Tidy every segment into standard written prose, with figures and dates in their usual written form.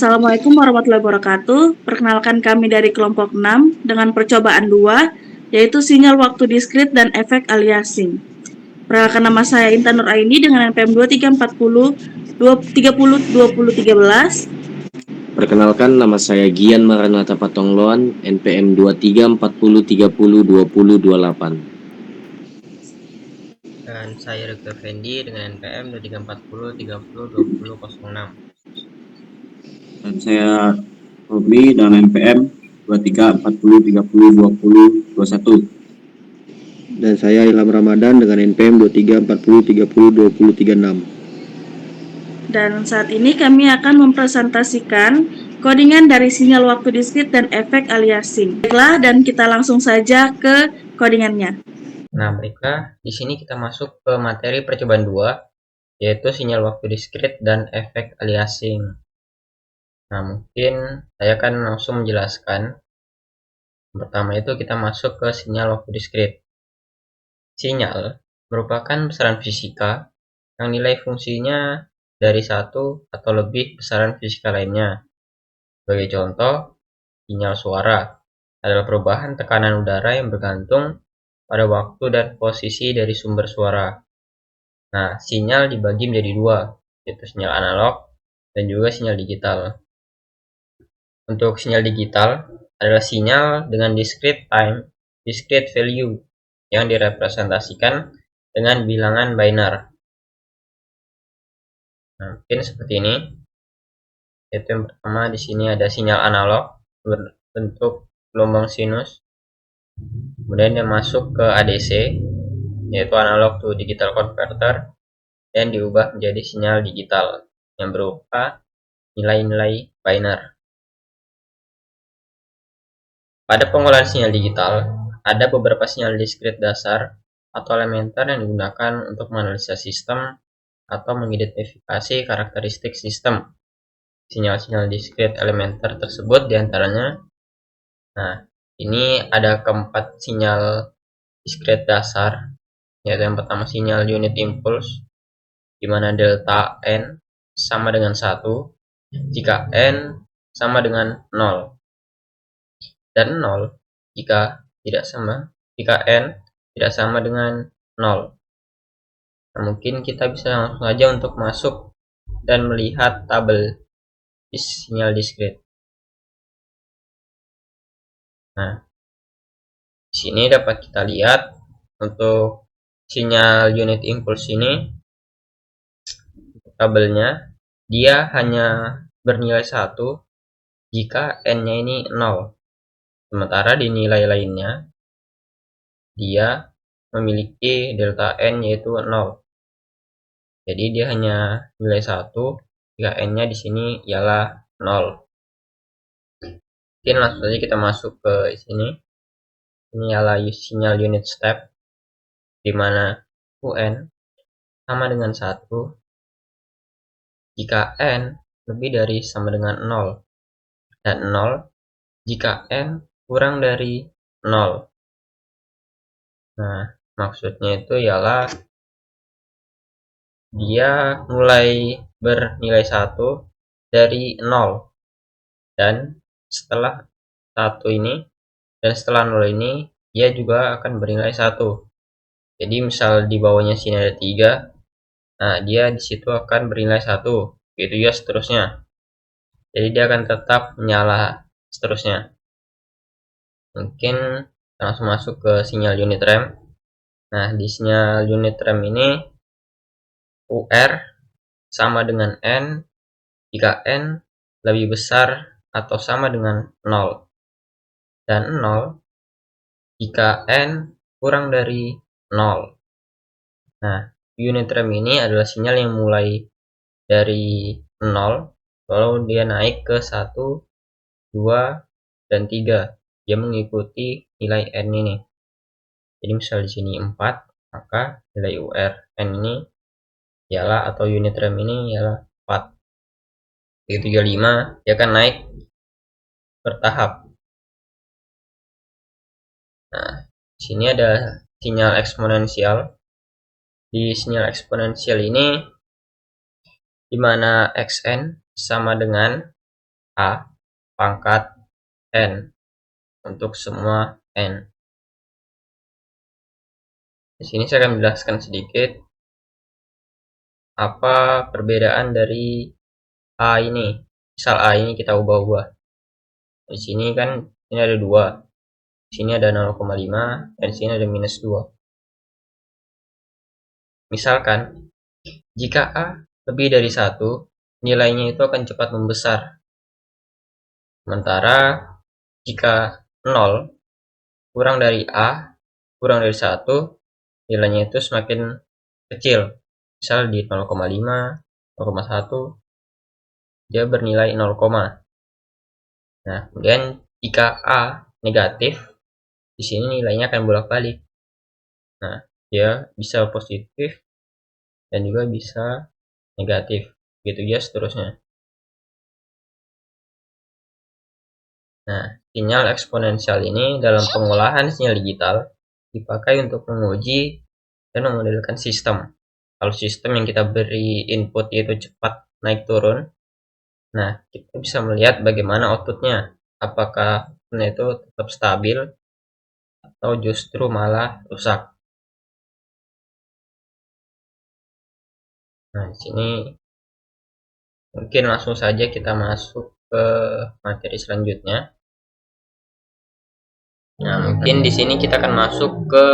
Assalamualaikum warahmatullahi wabarakatuh. Perkenalkan kami dari kelompok 6 dengan percobaan 2, yaitu sinyal waktu diskrit dan efek aliasing. Perkenalkan, nama saya Intan Nur Aini dengan NPM 23402013. Perkenalkan, nama saya Gian Maranatha Patongloan, NPM 2340302028. Dan saya Rega Fendi dengan NPM 2340302006. Dan saya Robi dengan NPM 2340302021. Dan saya Ilham Ramadan dengan NPM 2340302036. Dan saat ini kami akan mempresentasikan codingan dari sinyal waktu diskrit dan efek aliasing. Baiklah, dan kita langsung saja ke codingannya. Nah, baiklah, di sini kita masuk ke materi percobaan 2, yaitu sinyal waktu diskrit dan efek aliasing. Nah, mungkin saya akan langsung menjelaskan. Pertama itu kita masuk ke sinyal waktu diskrit. Sinyal merupakan besaran fisika yang nilai fungsinya dari satu atau lebih besaran fisika lainnya. Sebagai contoh, sinyal suara adalah perubahan tekanan udara yang bergantung pada waktu dan posisi dari sumber suara. Nah, sinyal dibagi menjadi dua, yaitu sinyal analog dan juga sinyal digital. Untuk sinyal digital adalah sinyal dengan discrete time, discrete value yang direpresentasikan dengan bilangan biner. Nah, mungkin seperti ini. Yaitu yang pertama di sini ada sinyal analog berbentuk gelombang sinus. Kemudian dia masuk ke ADC, yaitu analog to digital converter, dan diubah menjadi sinyal digital yang berupa nilai-nilai biner. Pada pengolahan sinyal digital, ada beberapa sinyal diskrit dasar atau elementer yang digunakan untuk menganalisa sistem atau mengidentifikasi karakteristik sistem. Sinyal-sinyal diskrit elementer tersebut diantaranya, ini ada keempat sinyal diskrit dasar, yaitu yang pertama sinyal unit impulse, di mana delta n sama dengan 1 jika n sama dengan 0, dan 0 jika n tidak sama dengan 0. Nah, mungkin kita bisa langsung saja untuk masuk dan melihat tabel sinyal diskrit. Nah, di sini dapat kita lihat untuk sinyal unit impulse ini, tabelnya dia hanya bernilai 1 jika n-nya ini 0. Sementara di nilai lainnya dia memiliki delta n yaitu 0. Jadi dia hanya nilai 1 jika n-nya di sini ialah 0. Mungkin langsung saja kita masuk ke sini. Ini ialah sinyal unit step, di mana UN sama dengan 1 jika n lebih dari sama dengan 0, dan 0 jika n kurang dari 0. Nah, maksudnya itu ialah dia mulai bernilai 1 dari 0, dan setelah 1 ini dan setelah 0 ini dia juga akan bernilai 1. Jadi misal di bawahnya sini ada 3, nah dia di situ akan bernilai 1, gitu ya seterusnya. Jadi dia akan tetap menyala seterusnya. Mungkin langsung masuk ke sinyal unit rem. Nah, di sinyal unit rem ini UR sama dengan N jika N lebih besar atau sama dengan 0, dan 0 jika N kurang dari 0. Nah, unit rem ini adalah sinyal yang mulai dari 0 lalu dia naik ke 1, 2, dan 3. Dia mengikuti nilai N ini. Jadi misal di sini 4, maka nilai UR N ini ialah, atau unit rem ini ialah 4. Di 35 dia akan naik bertahap. Nah, di sini ada sinyal eksponensial. Di sinyal eksponensial ini di mana Xn sama dengan A pangkat N untuk semua N. Di sini saya akan menjelaskan sedikit apa perbedaan dari A ini. Misal A ini kita ubah-ubah. Di sini kan ini ada 2. Di sini ada 0,5 dan di sini ada minus 2. Misalkan jika A lebih dari 1, nilainya itu akan cepat membesar. Sementara jika 0 kurang dari A, kurang dari 1, nilainya itu semakin kecil. Misal di 0,5, 0,1, dia bernilai 0, nah, kemudian jika A negatif, di sini nilainya akan bolak-balik. Nah, dia bisa positif dan juga bisa negatif. Gitu ya seterusnya. Nah, sinyal eksponensial ini dalam pengolahan sinyal digital dipakai untuk menguji dan memodelkan sistem. Kalau sistem yang kita beri input itu cepat naik turun, nah kita bisa melihat bagaimana outputnya. Apakah outputnya itu tetap stabil atau justru malah rusak. Nah, di sini mungkin langsung saja kita masuk ke materi selanjutnya. Nah, mungkin di sini kita akan masuk ke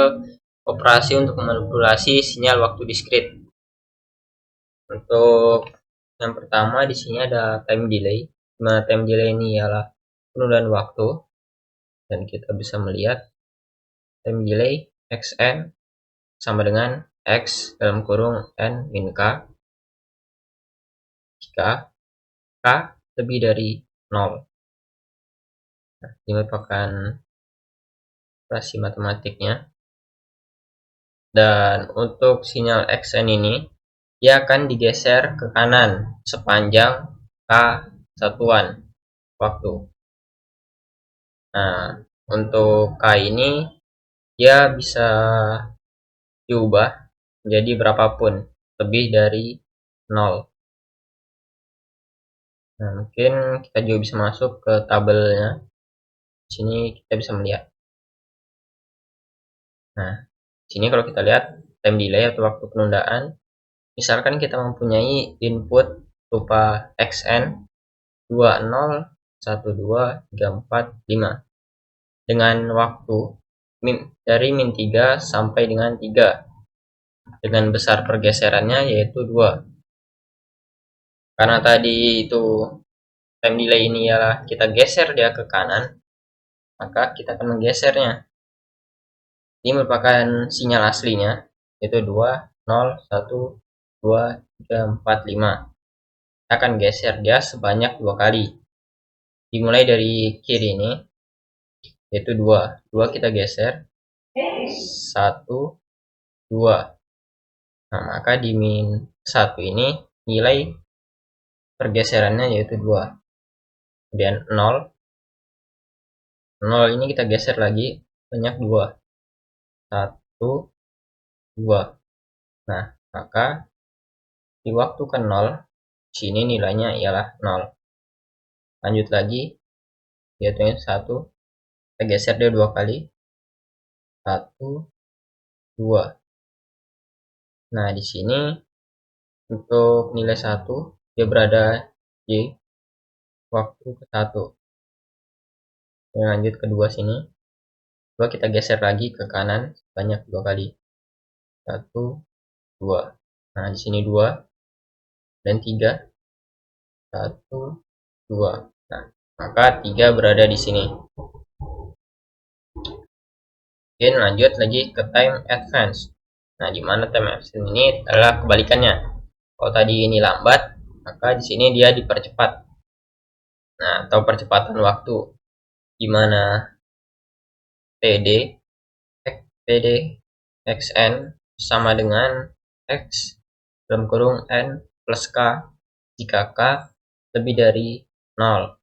operasi untuk memanipulasi sinyal waktu diskrit. Untuk yang pertama di sini ada time delay. Nah, time delay ini ialah penundaan waktu dan kita bisa melihat time delay xn sama dengan x dalam kurung n min k jika k lebih dari 0. Nah, ini merupakan operasi matematiknya. Dan untuk sinyal xn ini dia akan digeser ke kanan sepanjang k satuan waktu. Nah, untuk k ini dia bisa diubah menjadi berapapun lebih dari 0. Nah, mungkin kita juga bisa masuk ke tabelnya. Di sini kita bisa melihat. Nah, di sini kalau kita lihat time delay atau waktu penundaan, misalkan kita mempunyai input berupa xn 20, 12, 34, 5 dengan waktu dari min 3 sampai dengan 3 dengan besar pergeserannya yaitu 2. Karena tadi itu time delay ini ialah kita geser dia ke kanan, maka kita akan menggesernya. Ini merupakan sinyal aslinya yaitu 2, 0, 1, 2, 3, 4, 5. Kita akan geser dia sebanyak 2 kali. Dimulai dari kiri ini yaitu 2. 2 kita geser 1, 2. Nah, maka di min 1 ini nilai pergeserannya yaitu 2. Kemudian 0. 0 ini kita geser lagi banyak 2. 1, 2. Nah, maka di waktu ke 0, sini nilainya ialah 0. Lanjut lagi, yaitu 1. Kita geser dia 2 kali. 1, 2. Nah, di sini untuk nilai 1, dia berada di waktu ke 1. Dan lanjut ke 2 sini. 2 kita geser lagi ke kanan banyak 2 kali. 1, 2. Nah, di sini 2 dan 3. 1, 2. Nah, maka 3 berada di sini. Oke, lanjut lagi ke time advance. Nah, di mana time advance ini adalah kebalikannya. Kalau tadi ini lambat, maka di sini dia dipercepat. Nah, atau percepatan waktu. Di mana PD xn sama dengan x dalam kurung n plus k jika k lebih dari 0.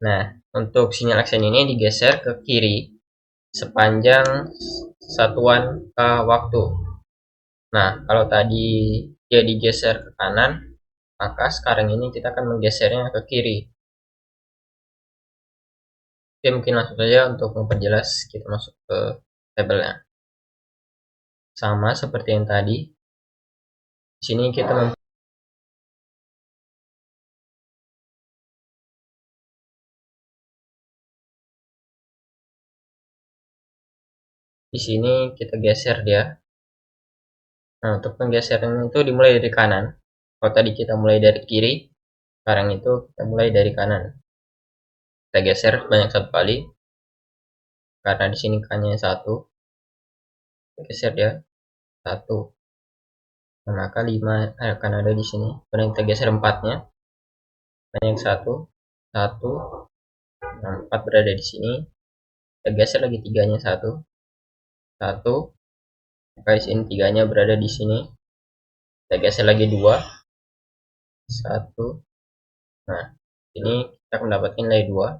Nah, untuk sinyal xn ini digeser ke kiri sepanjang satuan k waktu. Nah, kalau tadi dia digeser ke kanan, Maka sekarang ini kita akan menggesernya ke kiri. Oke, mungkin langsung saja untuk memperjelas kita masuk ke tabelnya. Sama seperti yang tadi. Di sini kita di sini kita geser dia. Nah, untuk penggeseran itu dimulai dari kanan. Kalau tadi kita mulai dari kiri, sekarang itu kita mulai dari kanan. Kita geser banyak satu kali. Karena di sini kannya satu. Kita geser dia satu. Nah, maka 5 akan ada di sini. Kemudian kita geser 4-nya. Banyak satu. Nah, 4 berada di sini. Kita geser lagi 3-nya satu. Maka di sini 3-nya berada di sini. Kita geser lagi 2. 1. Nah, ini kita mendapatkan nilai 2.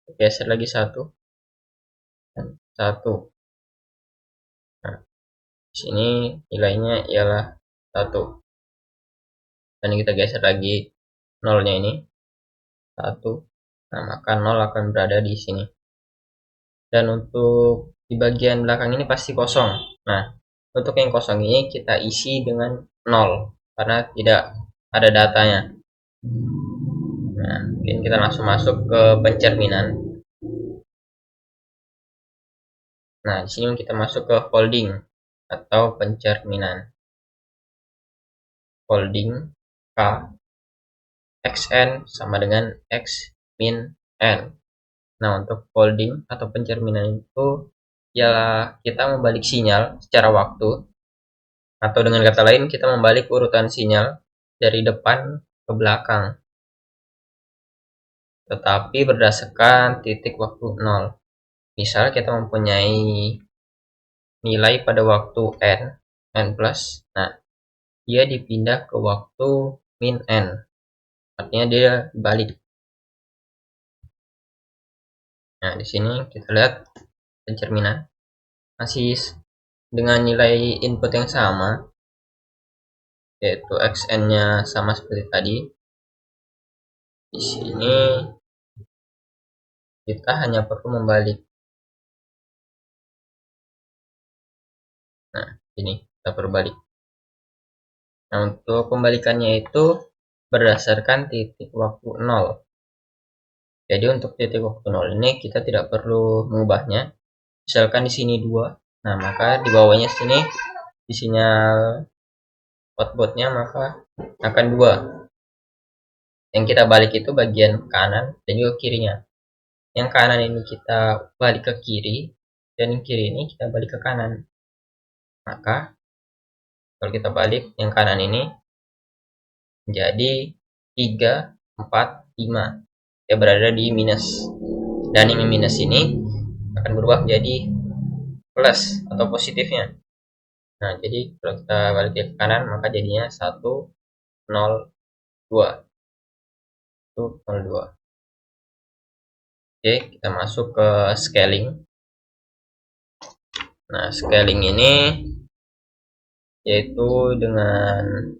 Kita geser lagi 1 dan 1. Nah, di sini nilainya ialah 1. Dan kita geser lagi 0-nya ini 1. Nah, maka 0 akan berada di sini. Dan untuk di bagian belakang ini pasti kosong. Nah, untuk yang kosong ini kita isi dengan 0 karena tidak ada datanya. Nah, mungkin kita langsung masuk ke pencerminan. Nah, di sini kita masuk ke folding atau pencerminan. Folding K XN sama dengan X min N. Nah, untuk folding atau pencerminan itu ialah kita membalik sinyal secara waktu, atau dengan kata lain kita membalik urutan sinyal dari depan ke belakang, tetapi berdasarkan titik waktu 0. Misal kita mempunyai nilai pada waktu n plus, nah dia dipindah ke waktu min n, artinya dia balik. Nah, di sini kita lihat pencerminan masih dengan nilai input yang sama, yaitu xn-nya sama seperti tadi. Di sini kita hanya perlu membalik. Nah, ini kita berbalik. Nah, untuk pembalikannya itu berdasarkan titik waktu 0. Jadi untuk titik waktu 0 ini kita tidak perlu mengubahnya. Misalkan di sini 2. Nah, maka di bawahnya sini di sinyal outputnya maka akan 2. Yang kita balik itu bagian kanan dan juga kirinya. Yang kanan ini kita balik ke kiri dan yang kiri ini kita balik ke kanan. Maka kalau kita balik yang kanan ini menjadi 3, 4, 5. Dia berada di minus. Dan yang minus ini akan berubah menjadi plus atau positifnya. Nah, jadi kalau kita balik ke kanan maka jadinya 1, 0, 2. 1, 0, 2. Oke, kita masuk ke scaling. Nah, scaling ini yaitu dengan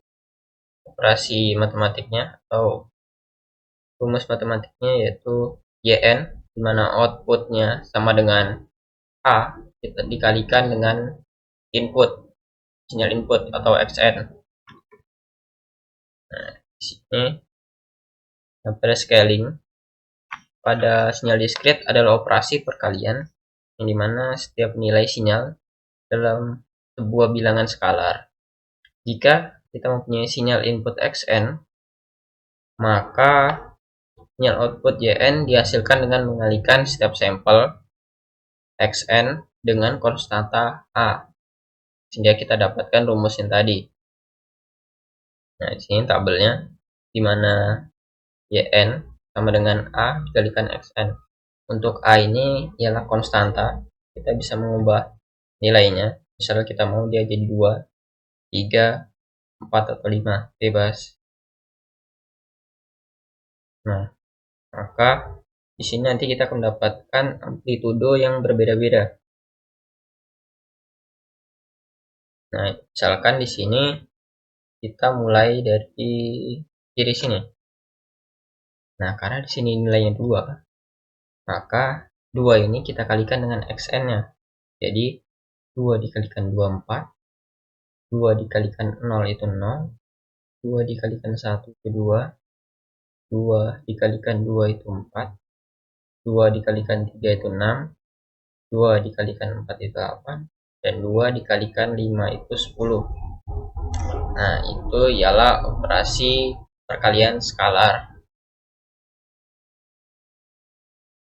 operasi matematiknya atau rumus matematiknya yaitu YN, di mana outputnya sama dengan A kita dikalikan dengan input, sinyal input atau XN. Nah, di sini pada scaling pada sinyal diskrit adalah operasi perkalian yang dimana setiap nilai sinyal dalam sebuah bilangan skalar. Jika kita mempunyai sinyal input XN, maka sinyal output YN dihasilkan dengan mengalihkan setiap sampel XN dengan konstanta A, sehingga kita dapatkan rumus yang tadi. Nah, di sini tabelnya di mana YN sama dengan A dikalikan XN. Untuk A ini ialah konstanta, kita bisa mengubah nilainya. Misalnya kita mau dia jadi 2, 3, 4 atau 5, bebas. Nah, maka di sini nanti kita akan mendapatkan amplitudo yang berbeda-beda. Nah, misalkan di sini kita mulai dari kiri sini. Nah, karena di sini nilainya 2, maka 2 ini kita kalikan dengan xn-nya. Jadi 2 dikalikan 2 4, 2 dikalikan 0 itu 0, 2 dikalikan 1 itu 2, 2 dikalikan 2 itu 4, 2 dikalikan 3 itu 6, 2 dikalikan 4 itu 8, dan 2 dikalikan 5 itu 10. Nah, itu ialah operasi perkalian skalar.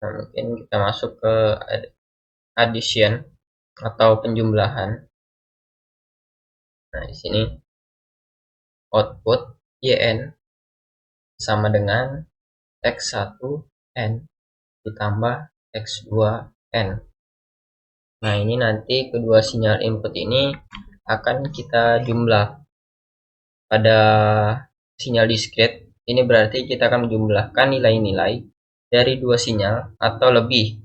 Nah, mungkin kita masuk ke addition atau penjumlahan. Nah, di sini output yn sama dengan x1n ditambah x2n. Nah, ini nanti kedua sinyal input ini akan kita jumlah. Pada sinyal discrete, ini berarti kita akan menjumlahkan nilai-nilai dari dua sinyal atau lebih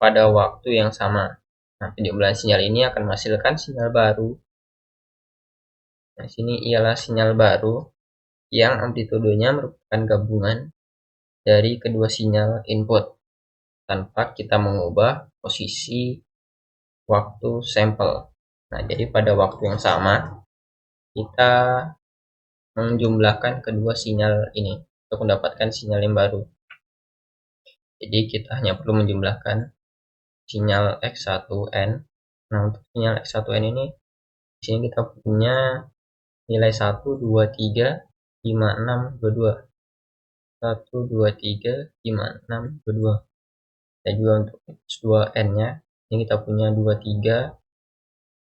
pada waktu yang sama. Nah, penjumlahan sinyal ini akan menghasilkan sinyal baru. Nah, sini ialah sinyal baru yang amplitudenya merupakan gabungan dari kedua sinyal input tanpa kita mengubah posisi waktu sampel. Nah, jadi pada waktu yang sama kita menjumlahkan kedua sinyal ini untuk mendapatkan sinyal yang baru. Jadi kita hanya perlu menjumlahkan sinyal x1n. Nah, untuk sinyal x1n ini di sini kita punya nilai 1 2 3 5 6 22. 1 2 3 5 6 22. Dan juga untuk x2n-nya ini kita punya 23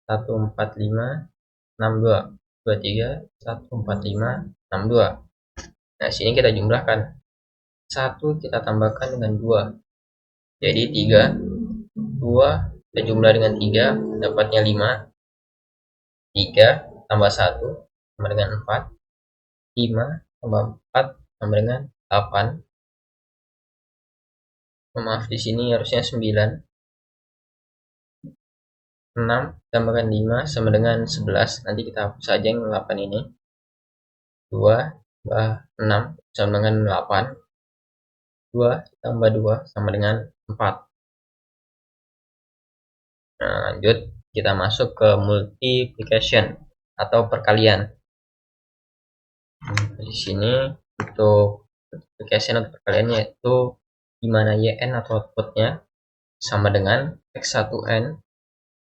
1 4 5 6 2. 23 1 4 5 6 2. Nah, sini kita jumlahkan 1 kita tambahkan dengan 2, jadi 3. 2 kita jumlah dengan 3 dapatnya 5. 3 tambah 1 sama dengan 4. 5 tambah 4 sama dengan 8. Maaf, di sini harusnya 9. 6 tambahkan 5 sama dengan 11. Nanti kita hapus saja yang 8 ini. 2 tambah 6 sama dengan 8. 2 tambah 2 sama dengan 4. Nah, lanjut kita masuk ke multiplication atau perkalian. Di sini untuk multiplication atau perkalian yaitu dimana yn atau outputnya sama dengan x1n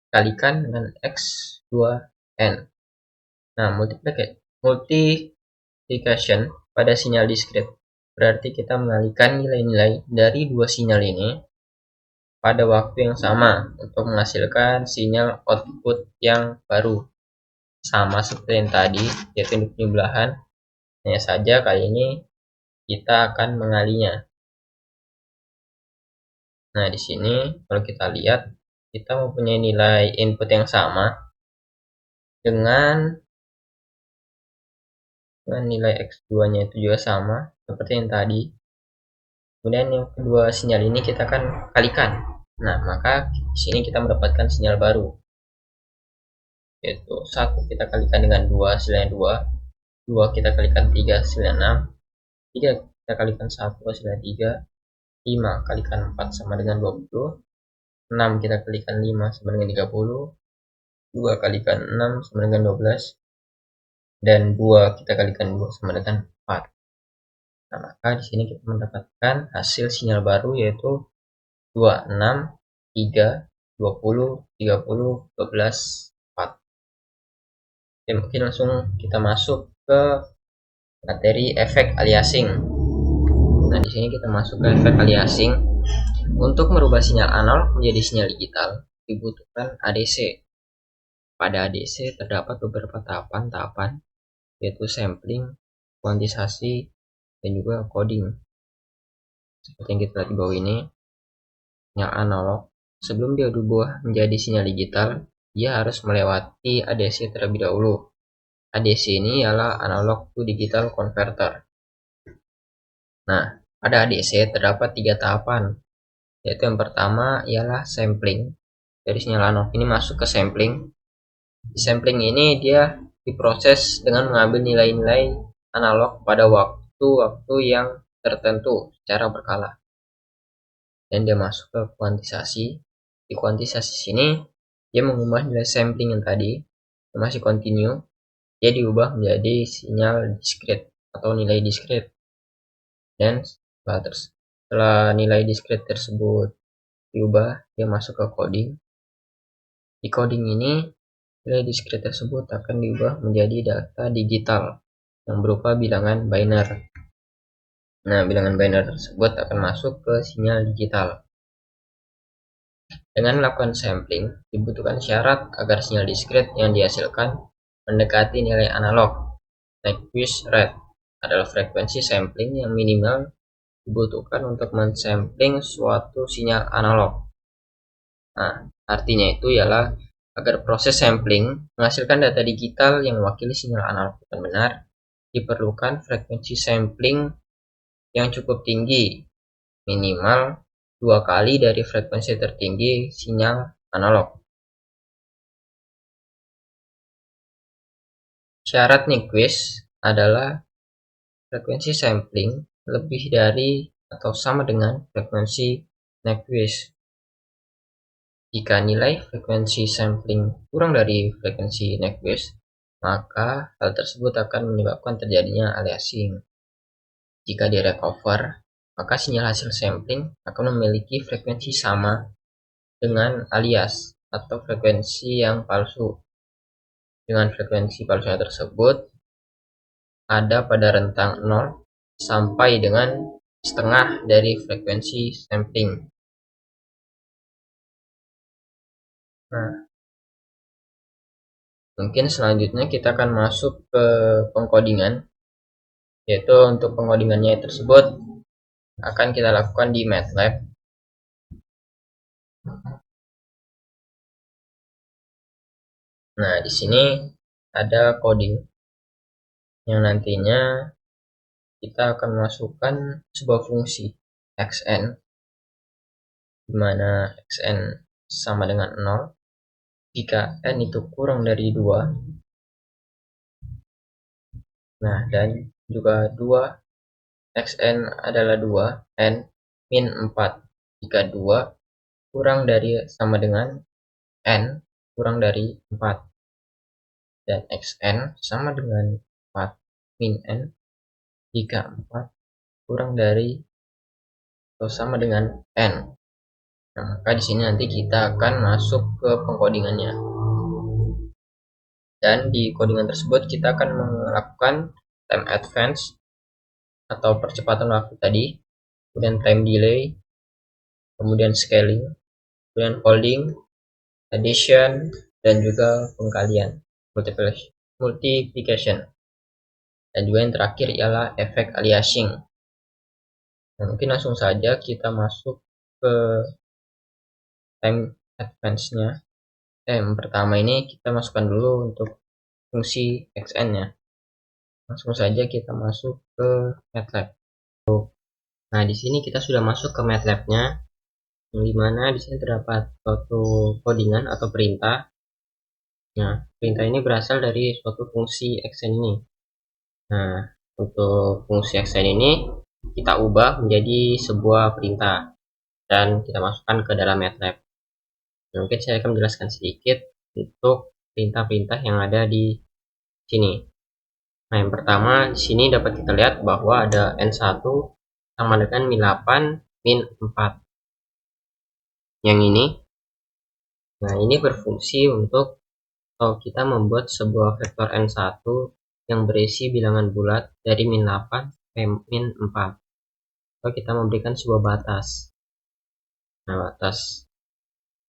kalikan dengan x2n. Nah, multiplication pada sinyal discrete berarti kita mengalihkan nilai-nilai dari dua sinyal ini pada waktu yang sama untuk menghasilkan sinyal output yang baru. Sama seperti yang tadi, yaitu untuk penjumlahan, hanya saja kali ini kita akan mengalinya. Nah, di sini kalau kita lihat kita mempunyai nilai input yang sama dengan nilai x2-nya itu juga sama seperti yang tadi. Kemudian yang kedua sinyal ini kita akan kalikan. Nah, maka di sini kita mendapatkan sinyal baru. Yaitu 1 kita kalikan dengan 2 hasilnya 2. 2 kita kalikan 3 hasilnya 6. 3 kita kalikan 1 hasilnya 3. 5 kalikan 4 sama dengan 20. 6 kita kalikan 5 sama dengan 30. 2 kalikan 6 sama dengan 12. Dan 2 kita kalikan 2 sama dengan 4. Nah, maka di sini kita mendapatkan hasil sinyal baru yaitu 2, 6, 3, 20, 30, 12, 4. Oke, mungkin langsung kita masuk ke materi efek aliasing. Nah, di sini kita masuk ke efek aliasing. Untuk merubah sinyal analog menjadi sinyal digital dibutuhkan ADC. Pada ADC terdapat beberapa tahapan-tahapan yaitu sampling, kuantisasi, dan juga coding. Seperti yang kita lihat di bawah ini, sinyal analog sebelum dia berubah menjadi sinyal digital, dia harus melewati ADC terlebih dahulu. ADC ini ialah analog to digital converter. Nah, pada ADC terdapat 3 tahapan, yaitu yang pertama ialah sampling. Dari sinyal analog ini masuk ke sampling. Di sampling ini dia diproses dengan mengambil nilai-nilai analog pada waktu-waktu yang tertentu secara berkala. Dan dia masuk ke kuantisasi. Di kuantisasi sini dia mengubah nilai sampling yang tadi yang masih continue, dia diubah menjadi sinyal discrete atau nilai discrete. Dan setelah nilai discrete tersebut diubah, dia masuk ke coding. Di coding ini nilai discrete tersebut akan diubah menjadi data digital yang berupa bilangan biner. Nah, bilangan biner tersebut akan masuk ke sinyal digital. Dengan melakukan sampling, dibutuhkan syarat agar sinyal discrete yang dihasilkan mendekati nilai analog. Nyquist rate adalah frekuensi sampling yang minimal dibutuhkan untuk mensampling suatu sinyal analog. Nah, artinya itu ialah agar proses sampling menghasilkan data digital yang mewakili sinyal analog dengan benar, diperlukan frekuensi sampling yang cukup tinggi, minimal 2 kali dari frekuensi tertinggi sinyal analog. Syarat Nyquist adalah frekuensi sampling lebih dari atau sama dengan frekuensi Nyquist. Jika nilai frekuensi sampling kurang dari frekuensi Nyquist, maka hal tersebut akan menyebabkan terjadinya aliasing. Jika di recover, maka sinyal hasil sampling akan memiliki frekuensi sama dengan alias atau frekuensi yang palsu. Dengan frekuensi palsu tersebut ada pada rentang 0 sampai dengan setengah dari frekuensi sampling. Nah, mungkin selanjutnya kita akan masuk ke pengkodingan, yaitu untuk pengkodingannya tersebut akan kita lakukan di MATLAB. Nah, di sini ada coding yang nantinya kita akan masukkan sebuah fungsi xn, di mana xn sama dengan 0 jika n itu kurang dari 2. Nah, dan juga 2 xn adalah 2, n min 4 jika 2 kurang dari sama dengan n kurang dari 4, dan xn sama dengan 4 min n jika 4 kurang dari atau sama dengan n. Nah, maka di sini nanti kita akan masuk ke pengkodingannya. Dan di codingan tersebut kita akan melakukan time advance atau percepatan waktu tadi, kemudian time delay, kemudian scaling, kemudian folding, addition, dan juga pengkalian, multiplication. Dan juga yang terakhir ialah efek aliasing. Nah, mungkin langsung saja kita masuk ke time advance-nya. Yang pertama ini kita masukkan dulu untuk fungsi xn-nya. Langsung saja kita masuk ke MATLAB. Nah, di sini kita sudah masuk ke MATLAB-nya, yang dimana di sini terdapat suatu codingan atau perintah. Nah, perintah ini berasal dari suatu fungsi xn ini. Nah, untuk fungsi xn ini kita ubah menjadi sebuah perintah dan kita masukkan ke dalam MATLAB. Nah, mungkin saya akan menjelaskan sedikit untuk perintah-perintah yang ada di sini. Nah, yang pertama di sini dapat kita lihat bahwa ada n1 sama dengan min 8 min 4. Yang ini. Nah, ini berfungsi untuk kalau kita membuat sebuah vektor n1 yang berisi bilangan bulat dari min 8 sampai min 4. Atau kita memberikan sebuah batas. Nah, batas.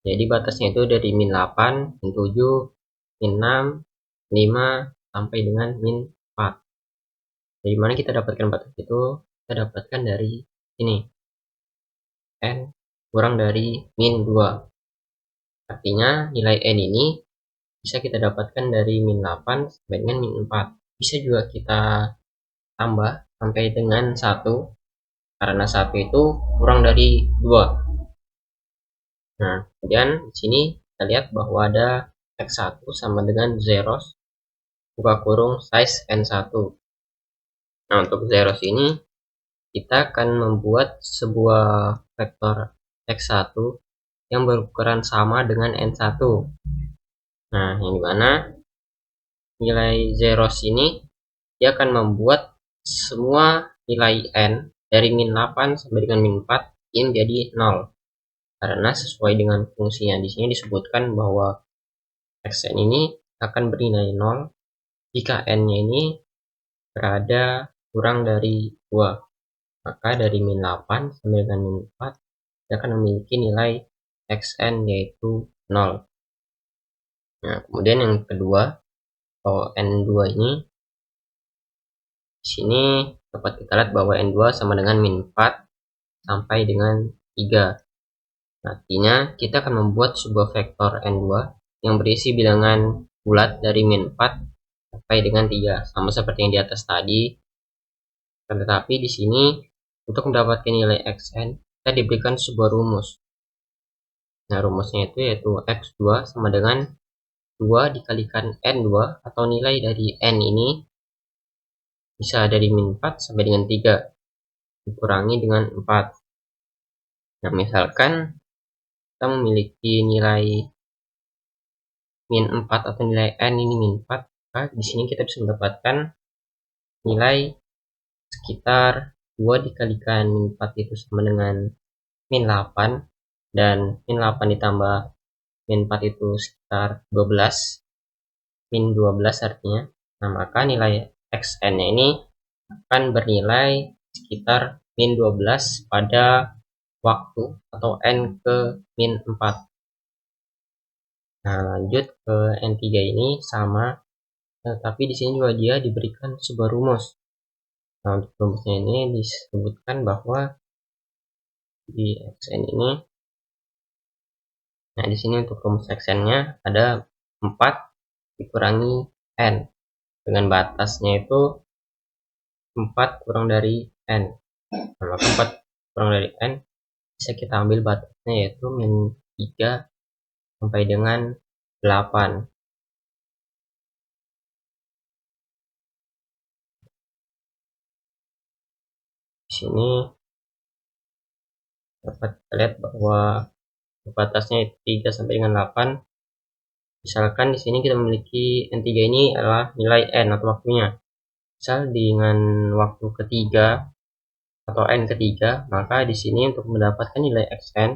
Jadi batasnya itu dari min 8, min 7, min 6, 5, sampai dengan min 4. Dari mana kita dapatkan batas itu? Kita dapatkan dari sini. N kurang dari min 2. Artinya nilai N ini bisa kita dapatkan dari min 8 sampai dengan min 4. Bisa juga kita tambah sampai dengan 1. Karena 1 itu kurang dari 2. Nah, kemudian di sini kita lihat bahwa ada x1 sama dengan zeros buka kurung size n1. Nah, untuk zeros ini kita akan membuat sebuah vektor x1 yang berukuran sama dengan n1. Nah, yang dimana nilai zeros ini dia akan membuat semua nilai n dari min 8 sampai dengan min 4 ini menjadi 0. Karena sesuai dengan fungsinya di sini disebutkan bahwa xn ini akan bernilai 0 jika n-nya ini berada kurang dari 2. Maka dari min 8 sampai dengan min 4 dia akan memiliki nilai xn yaitu 0. Nah, kemudian yang kedua, kalau n2 ini di sini dapat kita lihat bahwa n2 sama dengan min 4 sampai dengan 3. Artinya kita akan membuat sebuah vektor n2 yang berisi bilangan bulat dari min 4 sampai dengan 3, sama seperti yang di atas tadi. Tetapi di sini untuk mendapatkan nilai xn kita diberikan sebuah rumus. Nah, rumusnya itu yaitu x2 sama dengan 2 dikalikan n2, atau nilai dari n ini bisa dari min 4 sampai dengan 3 dikurangi dengan 4. Nah, misalkan kita memiliki nilai min 4 atau nilai n ini min 4, maka di sini kita bisa mendapatkan nilai sekitar 2 dikalikan min 4 itu sama dengan min 8, dan min 8 ditambah min 4 itu sekitar 12, min 12 artinya. Nah, maka nilai xn nya ini akan bernilai sekitar min 12 pada waktu atau n ke min 4. Nah, lanjut ke n3 ini sama, tapi di sini juga dia diberikan sebuah rumus. Nah, untuk rumusnya ini disebutkan bahwa di xn ini, nah di sini untuk rumus xn-nya ada 4 dikurangi n, dengan batasnya itu 4 kurang dari n. Nah, maka 4 kurang dari n bisa kita ambil batasnya yaitu min 3 sampai dengan 8. Di sini dapat kita lihat bahwa batasnya itu 3 sampai dengan 8. Misalkan di sini kita memiliki n3 ini adalah nilai n atau waktunya. Misal dengan waktu ketiga atau n ketiga, maka di sini untuk mendapatkan nilai xn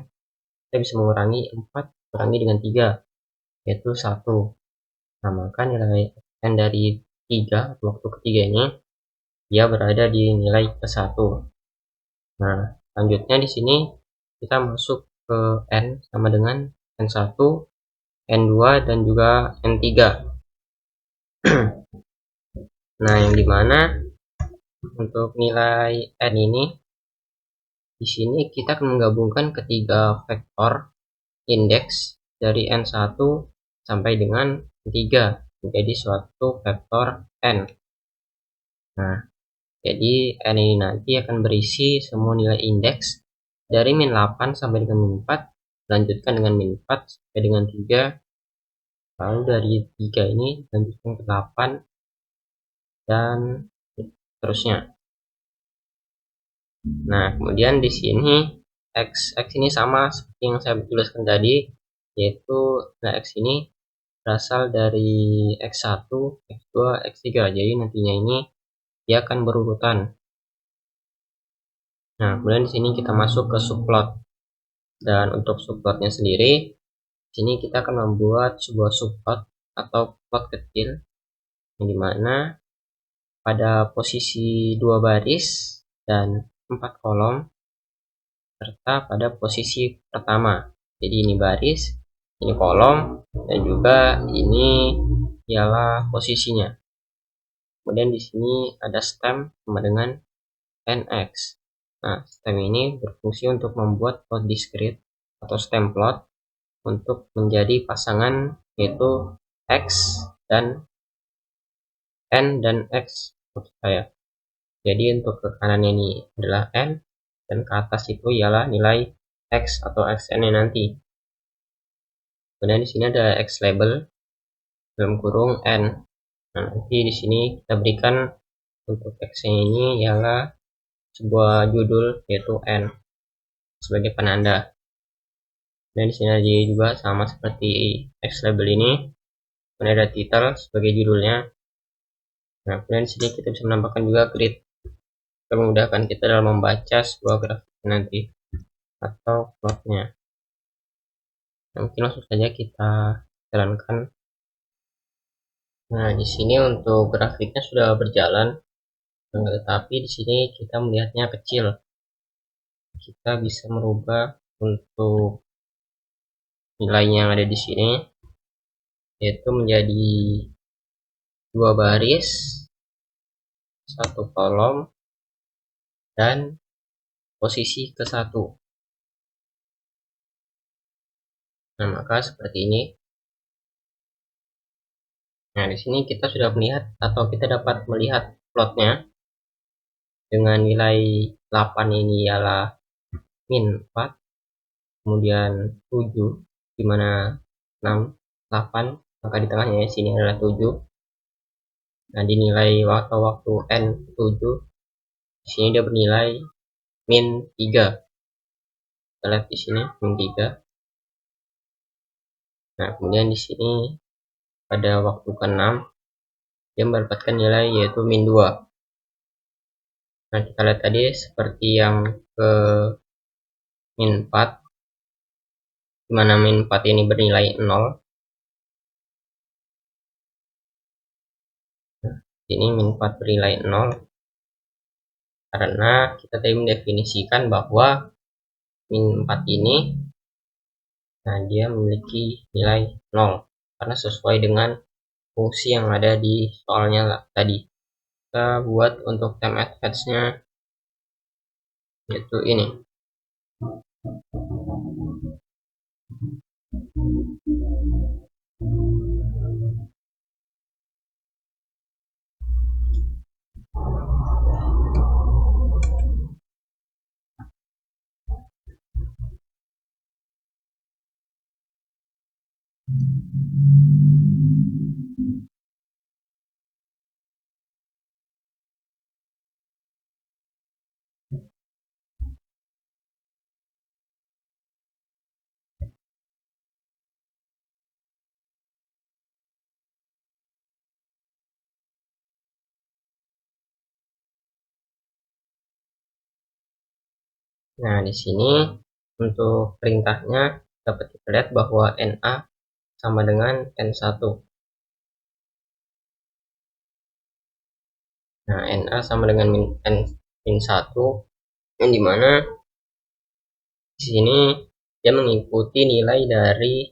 kita bisa mengurangi 4 kurangi dengan 3 yaitu 1. Nah, maka nilai xn dari 3 atau waktu ketiga ini dia berada di nilai ke-1. Nah, selanjutnya di sini kita masuk ke n sama dengan n1, n2 dan juga n3. Nah, yang dimana untuk nilai n ini di sini kita akan menggabungkan ketiga vektor indeks dari n1 sampai dengan n3 menjadi suatu vektor n. Nah, jadi n ini nanti akan berisi semua nilai indeks dari min 8 sampai dengan min 4, lanjutkan dengan min 4 sampai dengan 3, lalu dari 3 ini lanjutkan ke 8 dan seterusnya. Nah, kemudian di sini x ini sama seperti yang saya tuliskan tadi, yaitu nilai x ini berasal dari x1, x2, x3. Jadi nantinya ini dia akan berurutan. Nah, kemudian di sini kita masuk ke subplot. Dan untuk subplotnya sendiri, di sini kita akan membuat sebuah subplot atau plot kecil, yang dimana pada posisi 2 baris dan 4 kolom, serta pada posisi pertama. Jadi ini baris, ini kolom, dan juga ini ialah posisinya. Kemudian di sini ada stem sama dengan nx. Nah, stem ini berfungsi untuk membuat plot discrete atau stem plot untuk menjadi pasangan yaitu x dan n dan x maksud saya. Jadi untuk ke kanan ini adalah n, dan ke atas itu ialah nilai x atau xn nanti. Kemudian di sini ada x label dalam kurung n. Nah, nanti di sini kita berikan untuk teksnya ini ialah sebuah judul yaitu N sebagai penanda. Dan di sini juga sama seperti text label ini, ada title sebagai judulnya. Nah, kemudian di sini kita bisa menambahkan juga grid, memudahkan kita dalam membaca sebuah grafik nanti atau plotnya. Nah, mungkin langsung saja kita jalankan. Nah, di sini untuk grafiknya sudah berjalan, tetapi di sini kita melihatnya kecil. Kita bisa merubah untuk nilai yang ada di sini, yaitu menjadi 2 baris, 1 kolom, dan posisi ke-1. Nah, maka seperti ini. Nah, di sini kita sudah melihat atau kita dapat melihat plotnya dengan nilai 8 ini ialah min 4, kemudian 7, dimana 6, 8, maka di tengahnya di sini adalah 7. Nah, dinilai waktu N 7, di sini dia bernilai min 3. Kita lihat di sini min 3. Nah, kemudian di sini pada waktu ke-6 dia mendapatkan nilai yaitu min 2. Nah, kita lihat tadi seperti yang ke min 4, dimana min 4 ini bernilai 0. Nah, ini min 4 bernilai 0 karena kita tadi mendefinisikan bahwa min 4 ini, nah, dia memiliki nilai 0 karena sesuai dengan fungsi yang ada di soalnya tadi. Kita buat untuk time advance-nya yaitu ini. Nah, di sini untuk perintahnya dapat kita lihat bahwa NA sama dengan N1. Nah, NA sama dengan min 1, yang dimana di sini dia mengikuti nilai dari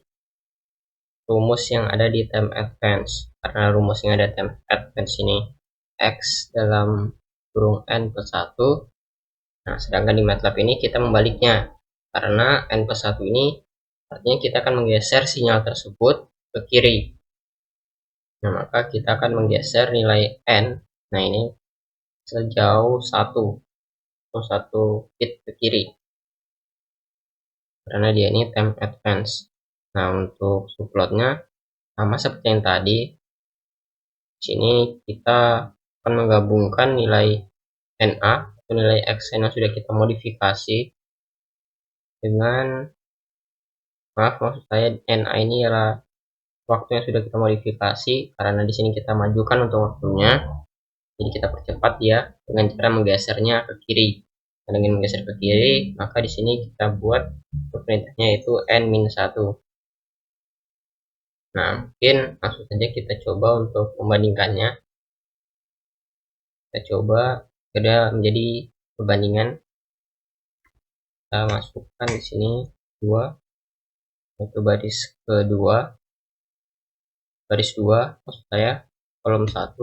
rumus yang ada di time advance. Karena rumus yang ada time advance ini X dalam kurung N plus 1. Nah, sedangkan di MATLAB ini kita membaliknya, karena N plus 1 ini artinya kita akan menggeser sinyal tersebut ke kiri. Nah, maka kita akan menggeser nilai N, nah ini sejauh 1 bit ke kiri, karena dia ini time advance. Nah, untuk subplotnya sama seperti yang tadi. Di sini kita akan menggabungkan nilai NA atau nilai X yang sudah kita modifikasi dengan, maksud saya NA ini adalah waktu yang sudah kita modifikasi, karena di sini kita majukan untuk waktunya, jadi kita percepat dia dengan cara menggesernya ke kiri. Dan dengan menggeser ke kiri, maka di sini kita buat perintahnya itu N-1. Nah, mungkin langsung saja kita coba untuk membandingkannya. Kita coba ada menjadi perbandingan. Kita masukkan di sini 2, yaitu baris kedua, baris 2 maksud saya, kolom 1,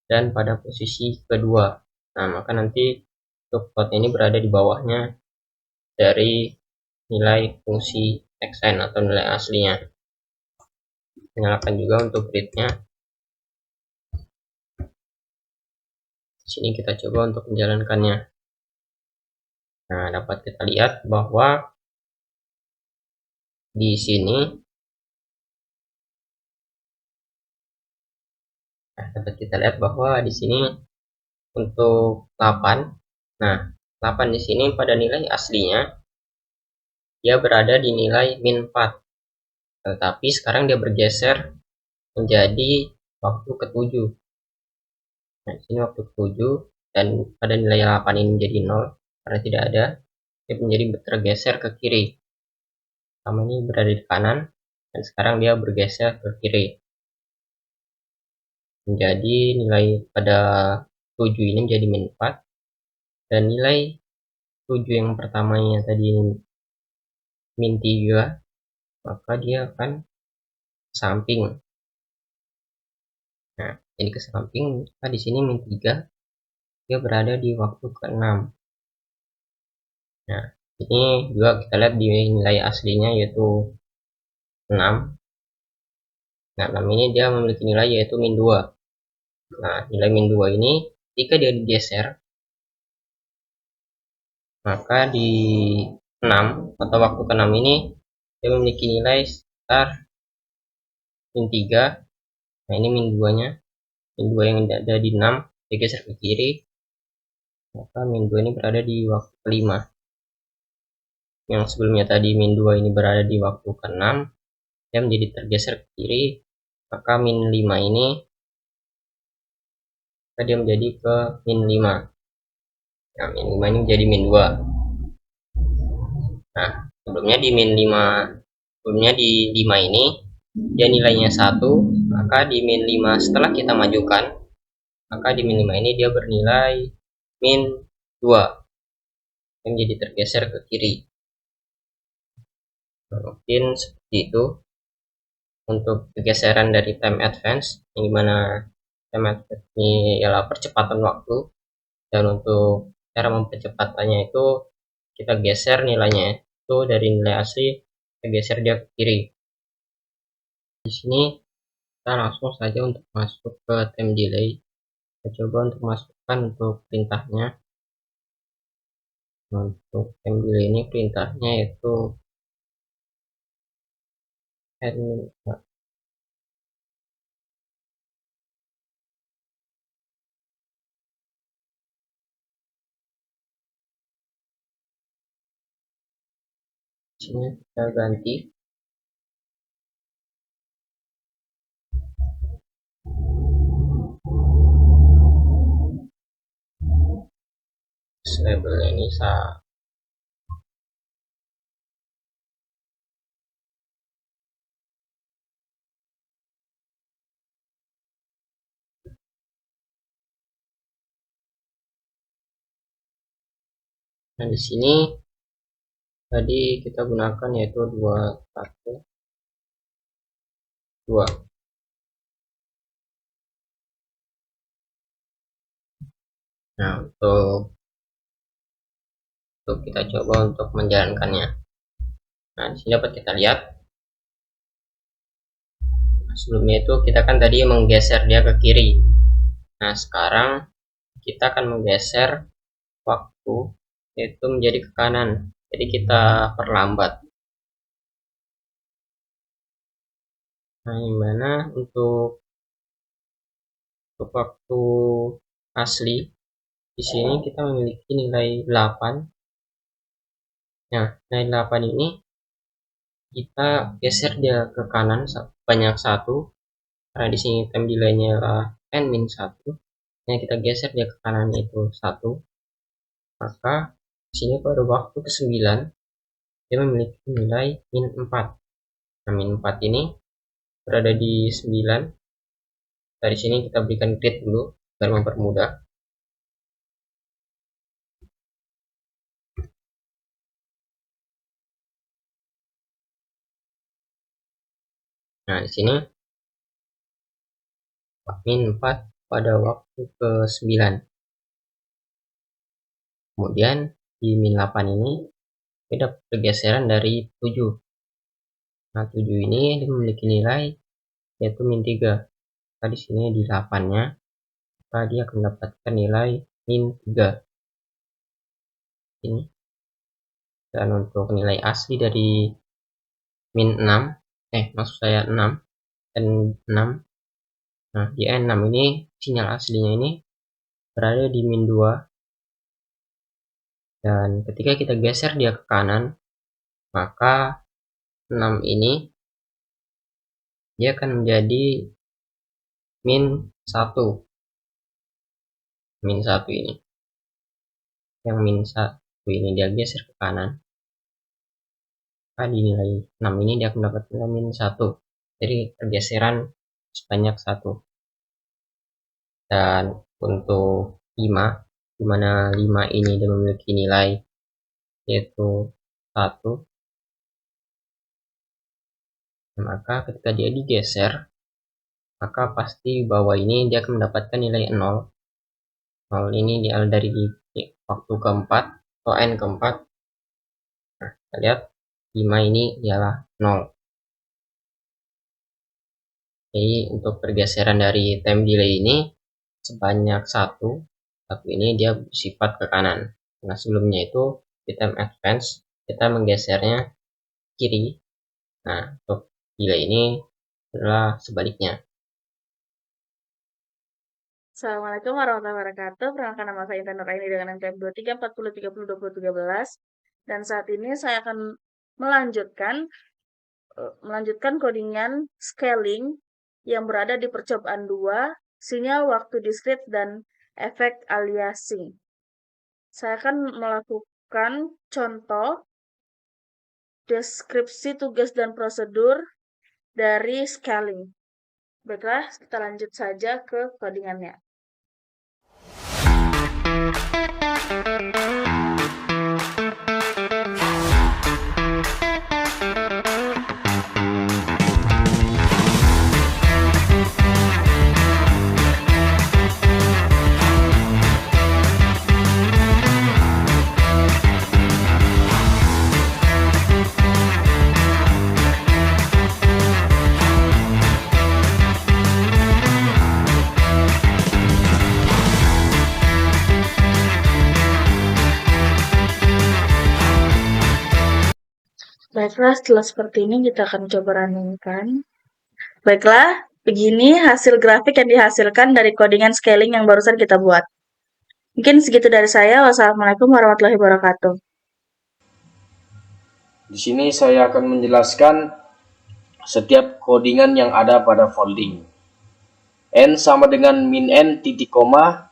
dan pada posisi kedua. Nah, maka nanti untuk plot ini berada di bawahnya dari nilai fungsi xn atau nilai aslinya. Nyalakan juga untuk gridnya. Di sini kita coba untuk menjalankannya. Nah, dapat kita lihat bahwa di sini Nah, dapat kita lihat bahwa di sini untuk 8, nah 8 di sini pada nilai aslinya dia berada di nilai min 4, tetapi sekarang dia bergeser menjadi waktu ke-7. Nah, di sini waktu ke-7 dan pada nilai 8 ini menjadi 0 karena tidak ada, dia menjadi tergeser ke kiri. Pertama ini berada di kanan dan sekarang dia bergeser ke kiri. Menjadi nilai pada 7 ini menjadi min 4 dan nilai 7 yang pertamanya tadi min 3, maka dia akan samping. Nah, jadi ke samping, maka di sini min 3 dia berada di waktu ke-6. Nah, ini juga kita lihat di nilai aslinya yaitu 6. Nah, 6 ini dia memiliki nilai yaitu min 2. Nah, nilai min 2 ini jika dia digeser, maka di 6 atau waktu ke-6 ini dia memiliki nilai sekitar min 3. Nah, ini min 2-nya. Min 2 yang ada di 6 digeser ke kiri, maka min 2 ini berada di waktu ke-5. Yang sebelumnya tadi min 2 ini berada di waktu ke-6, dia menjadi tergeser ke kiri, maka min 5 ini dia menjadi ke min 5. Nah, min 5 ini menjadi min 2. Nah, sebelumnya di 5 ini dia nilainya 1, maka di min 5 setelah kita majukan, maka di min 5 ini dia bernilai min 2 yang jadi tergeser ke kiri. Nah, mungkin seperti itu untuk pergeseran dari time advance, yang dimana time advance ini ialah percepatan waktu, dan untuk cara mempercepatannya itu kita geser nilainya itu dari nilai asli, kita geser dia ke kiri. Di sini kita langsung saja untuk masuk ke time delay. Kita coba untuk masukkan untuk perintahnya. Untuk time delay ini perintahnya yaitu admin. Sini kita ganti labelnya ini nah di sini tadi kita gunakan yaitu 212. Nah, untuk kita coba untuk menjalankannya. Nah, di sini dapat kita lihat. Nah, sebelumnya itu kita kan tadi menggeser dia ke kiri. Nah, sekarang kita akan menggeser waktu itu menjadi ke kanan. Jadi kita perlambat. Nah, gimana untuk waktu asli di sini kita memiliki nilai 8. Nah, nilai 8 ini kita geser dia ke kanan sebanyak 1 karena di sini time delay-nya n-1. Nah, kita geser dia ke kanan itu 1, maka di sini pada waktu ke-9 dia memiliki nilai min 4. Nah, min 4 ini berada di 9. Dari sini kita berikan grid dulu agar mempermudah. Nah, di sini min 4 pada waktu ke-9. Kemudian di min 8 ini ada pergeseran dari 7. Nah, 7 ini memiliki nilai yaitu min 3. Maka di sini di 8-nya, maka dia akan mendapatkan nilai min 3. Ini. Dan untuk nilai asli dari min 6, maksud saya 6 dan 6 Nah, di N6 ini sinyal aslinya ini berada di min 2, dan ketika kita geser dia ke kanan, maka 6 ini dia akan menjadi min 1. Min 1 ini. Yang min 1 ini dia geser ke kanan, maka dinilai 6 ini dia akan mendapatkan min 1. Jadi pergeseran sebanyak 1. Dan untuk 5, di mana 5 ini dia memiliki nilai yaitu 1, maka ketika dia digeser, maka pasti bawah ini dia akan mendapatkan nilai 0. 0 ini diambil dari waktu keempat atau N keempat. Nah, kita lihat 5 ini ialah 0. Jadi untuk pergeseran dari time delay ini sebanyak 1, tapi ini dia bersifat ke kanan. Nah, sebelumnya itu di time advance kita menggesernya kiri. Nah, untuk delay ini adalah sebaliknya. Assalamualaikum warahmatullahi wabarakatuh. Perkenalkan, nama saya Intan Nuraini dengan NPM 2340302012. Dan saat ini saya akan melanjutkan codingan scaling yang berada di percobaan 2, sinyal waktu diskrit dan efek aliasing. Saya akan melakukan contoh deskripsi tugas dan prosedur dari scaling. Baiklah, kita lanjut saja ke codingannya. Baiklah, setelah seperti ini kita akan coba running-kan. Baiklah, begini hasil grafik yang dihasilkan dari codingan scaling yang barusan kita buat. Mungkin segitu dari saya. Wassalamualaikum warahmatullahi wabarakatuh. Di sini saya akan menjelaskan setiap codingan yang ada pada folding. N sama dengan min N titik koma.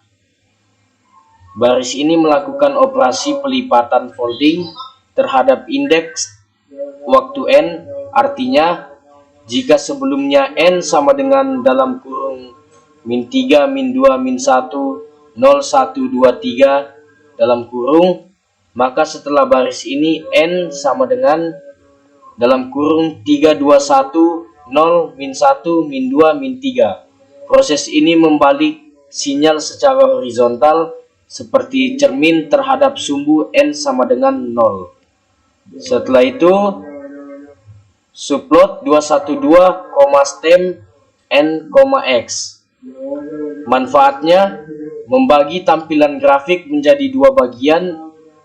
Baris ini melakukan operasi pelipatan folding terhadap indeks waktu N, artinya jika sebelumnya N sama dengan dalam kurung min 3, min 2, min 1, 0, 1, 2, 3 dalam kurung, maka setelah baris ini N sama dengan dalam kurung 3, 2, 1, 0, min 1, min 2, min 3. Proses ini membalik sinyal secara horizontal seperti cermin terhadap sumbu N sama dengan 0. Setelah itu subplot 212, stem N, X. Manfaatnya membagi tampilan grafik menjadi 2 bagian,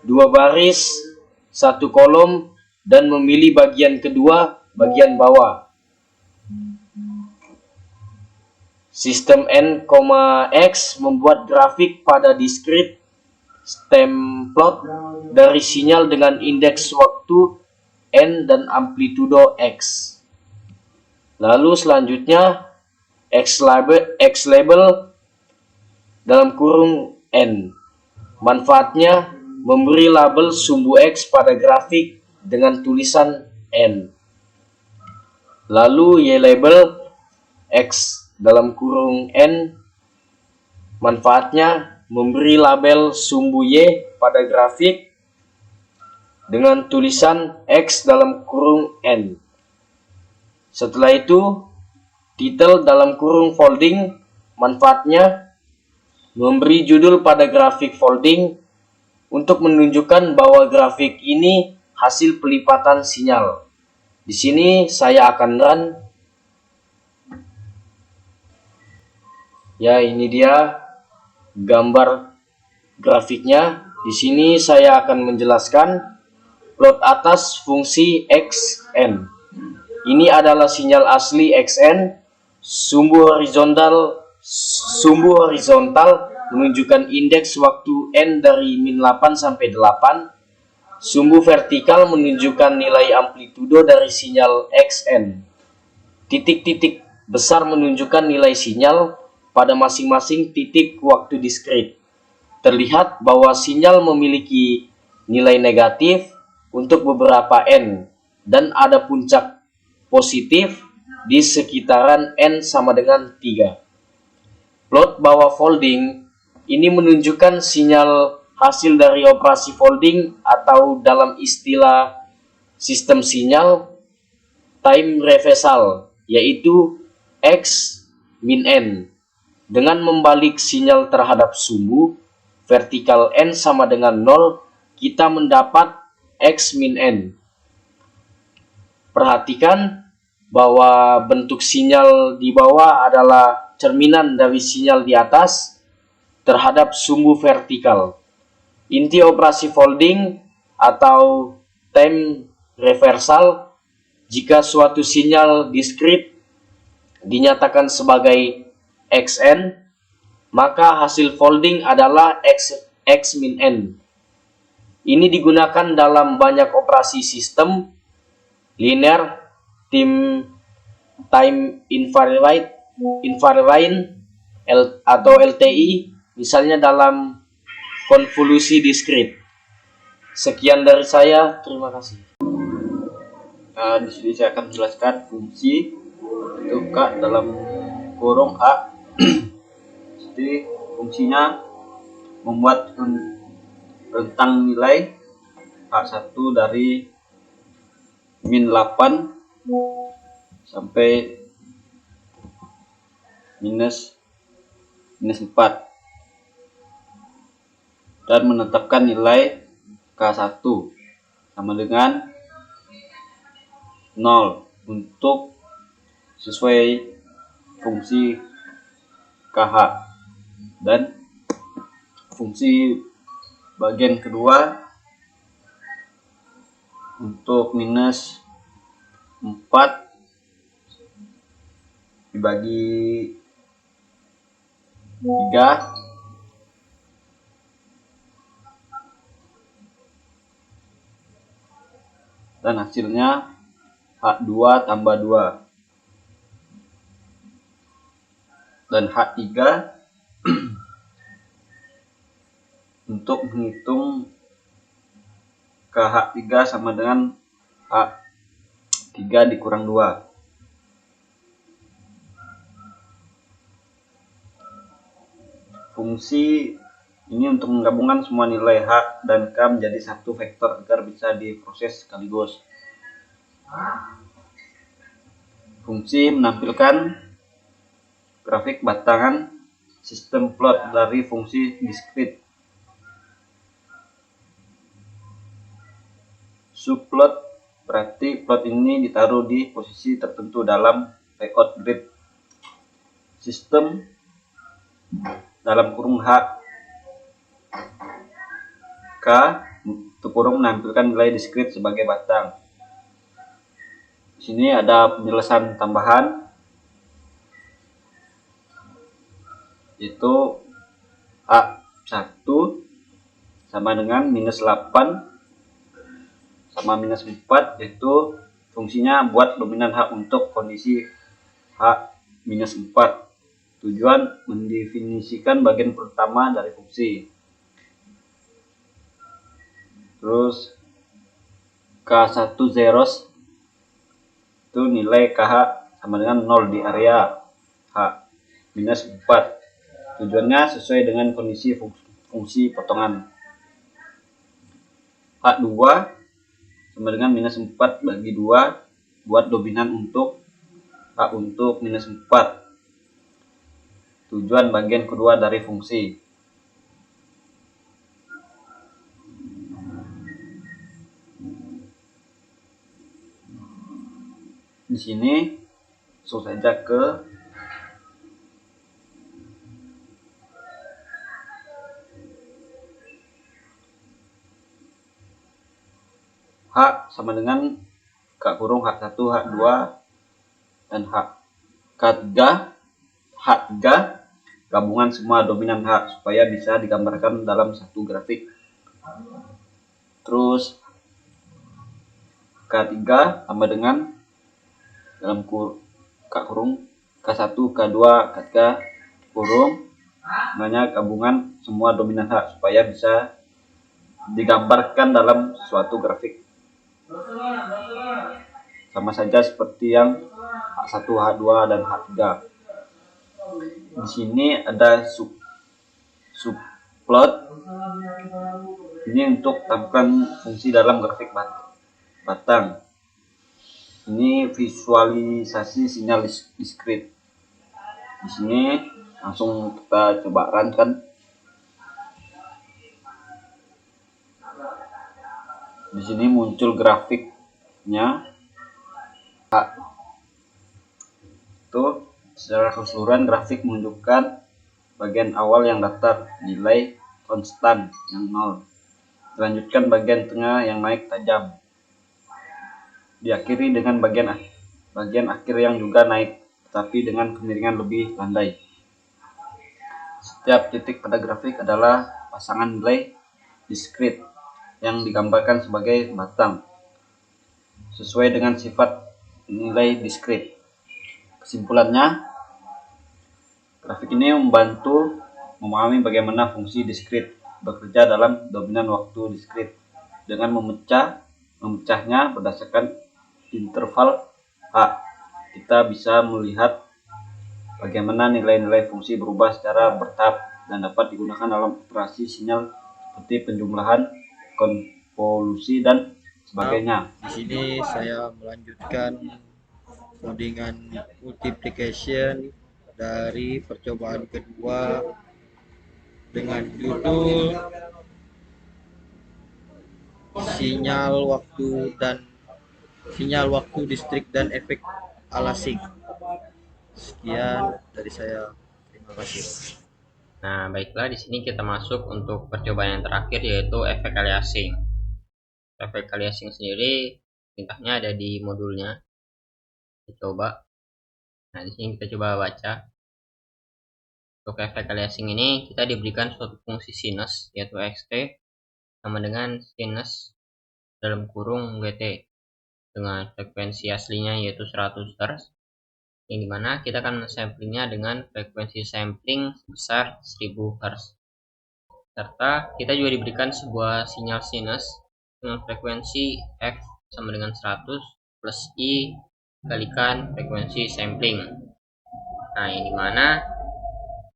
2 baris, 1 kolom, dan memilih bagian kedua, bagian bawah. Sistem N, X membuat grafik pada diskrit stem plot dari sinyal dengan indeks waktu N dan amplitudo X. Lalu selanjutnya X label dalam kurung N. Manfaatnya memberi label sumbu X pada grafik dengan tulisan N. Lalu Y label X dalam kurung N. Manfaatnya memberi label sumbu Y pada grafik dengan tulisan X dalam kurung N. Setelah itu, titel dalam kurung folding, manfaatnya memberi judul pada grafik folding untuk menunjukkan bahwa grafik ini hasil pelipatan sinyal. Di sini saya akan run. Ya, ini dia gambar grafiknya. Di sini saya akan menjelaskan plot atas fungsi xn. Ini adalah sinyal asli xn. Sumbu horizontal menunjukkan indeks waktu N dari min 8 sampai 8. Sumbu vertikal menunjukkan nilai amplitudo dari sinyal Xn. Titik-titik besar menunjukkan nilai sinyal pada masing-masing titik waktu diskrit. Terlihat bahwa sinyal memiliki nilai negatif untuk beberapa N dan ada puncak positif di sekitaran N sama dengan 3. Plot bawah folding ini menunjukkan sinyal hasil dari operasi folding atau dalam istilah sistem sinyal time reversal, yaitu X min N. Dengan membalik sinyal terhadap sumbu vertikal N sama dengan 0, kita mendapat X min N. Perhatikan bahwa bentuk sinyal di bawah adalah cerminan dari sinyal di atas terhadap sumbu vertikal. Inti operasi folding atau time reversal, jika suatu sinyal diskrit dinyatakan sebagai Xn, maka hasil folding adalah X min N. Ini digunakan dalam banyak operasi sistem linear time invariant atau LTI, misalnya dalam konvolusi diskrit. Sekian dari saya, terima kasih. Di sini saya akan menjelaskan fungsi untuk K dalam kurung A. Jadi fungsinya membuat rentang nilai H1 dari min 8 sampai minus 4 dan menetapkan nilai K1 sama dengan 0 untuk sesuai fungsi KH, dan fungsi bagian kedua untuk minus 4 dibagi 3 dan hasilnya H2 tambah 2 dan H3 untuk menghitung KH3 sama dengan H3 dikurang 2. Fungsi ini untuk menggabungkan semua nilai H dan K menjadi satu vektor agar bisa diproses sekaligus. Fungsi menampilkan grafik batangan sistem plot dari fungsi diskrit. Subplot berarti plot ini ditaruh di posisi tertentu dalam layout grid. Sistem dalam kurung H K kurung menampilkan nilai diskrit sebagai batang. Di sini ada penjelasan tambahan, yaitu H1 sama dengan minus 8 sama minus 4, yaitu fungsinya buat dominan H untuk kondisi H minus 4. Tujuan mendefinisikan bagian pertama dari fungsi. Terus K1 zeros itu nilai KH sama dengan 0 di area H minus 4. Tujuannya sesuai dengan kondisi fungsi potongan. H2 sama dengan minus 4 bagi 2 buat dominan untuk H untuk minus 4. Tujuan bagian kedua dari fungsi. Di sini langsung saja ke H sama dengan K kurung H1, H2, dan H. K3 H3 gabungan semua dominan H supaya bisa digambarkan dalam satu grafik. Terus K3 sama dengan dalam kurung K1, K2, K3 kurung namanya gabungan semua dominan H supaya bisa digambarkan dalam suatu grafik. Sama saja seperti yang H1, H2 dan H3. Di sini ada subplot. Ini untuk tambahkan fungsi dalam grafik batang. Ini visualisasi sinyal diskrit. Di sini langsung kita coba run kan. Di sini muncul grafiknya. Itu secara keseluruhan grafik menunjukkan bagian awal yang datar, nilai konstan yang 0. Dilanjutkan bagian tengah yang naik tajam. Diakhiri dengan bagian akhir yang juga naik, tetapi dengan kemiringan lebih landai. Setiap titik pada grafik adalah pasangan nilai diskrit yang digambarkan sebagai batang, sesuai dengan sifat nilai diskrit. Kesimpulannya, grafik ini membantu memahami bagaimana fungsi diskrit bekerja dalam dominan waktu diskrit dengan memecahnya berdasarkan interval H. Kita bisa melihat bagaimana nilai-nilai fungsi berubah secara bertahap dan dapat digunakan dalam operasi sinyal seperti penjumlahan, konvolusi, dan sebagainya. Di sini saya melanjutkan codingan multiplication dari percobaan kedua dengan judul sinyal waktu distrik dan efek aliasing. Sekian dari saya. Terima kasih. Nah, baiklah, di sini kita masuk untuk percobaan yang terakhir, yaitu efek aliasing. Efek aliasing sendiri perintahnya ada di modulnya. Kita coba. Nah, di sini kita coba baca. Untuk efek aliasing ini kita diberikan suatu fungsi sinus yaitu xt sama dengan sinus dalam kurung gt dengan frekuensi aslinya yaitu 100 Hz, yang dimana kita akan samplingnya dengan frekuensi sampling sebesar 1000 Hz. Serta kita juga diberikan sebuah sinyal sinus dengan frekuensi f sama dengan 100 plus i kalikan frekuensi sampling. Nah, yang dimana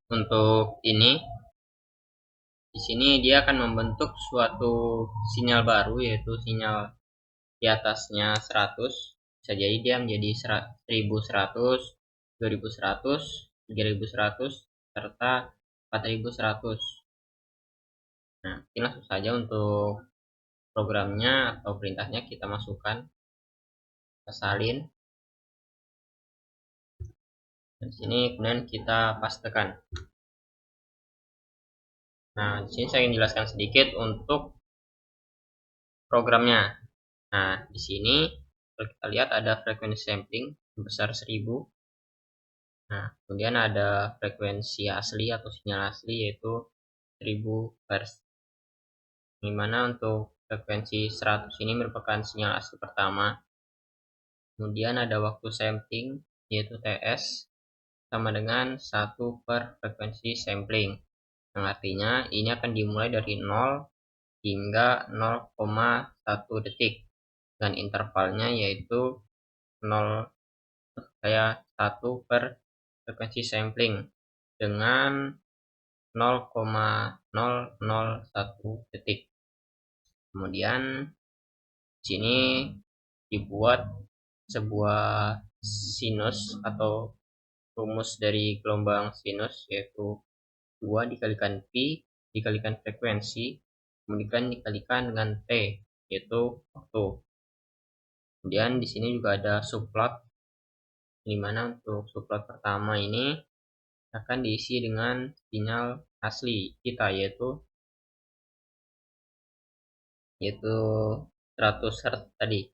untuk ini di sini dia akan membentuk suatu sinyal baru, yaitu sinyal di atasnya 100. Bisa jadi dia menjadi 1100, 2100, 3100, serta 4100. Nah, mungkin langsung saja untuk programnya atau perintahnya kita masukkan, kita salin. Dan sini kemudian kita pastekan. Nah, di sini saya ingin jelaskan sedikit untuk programnya. Nah, di sini kalau kita lihat ada frekuensi sampling sebesar 1000. Nah, kemudian ada frekuensi asli atau sinyal asli yaitu 1000 Hz. Dimana untuk frekuensi 100 ini merupakan sinyal asli pertama. Kemudian ada waktu sampling yaitu TS sama dengan 1 per frekuensi sampling. Yang artinya ini akan dimulai dari 0 hingga 0,1 detik. Dan intervalnya yaitu 1 per frekuensi sampling dengan 0,001 detik. Kemudian sini dibuat sebuah sinus atau rumus dari gelombang sinus, yaitu 2 dikalikan pi dikalikan frekuensi kemudian dikalikan dengan t, yaitu waktu. Kemudian di sini juga ada subplot, di mana untuk subplot pertama ini akan diisi dengan sinyal asli kita yaitu 100 Hz tadi.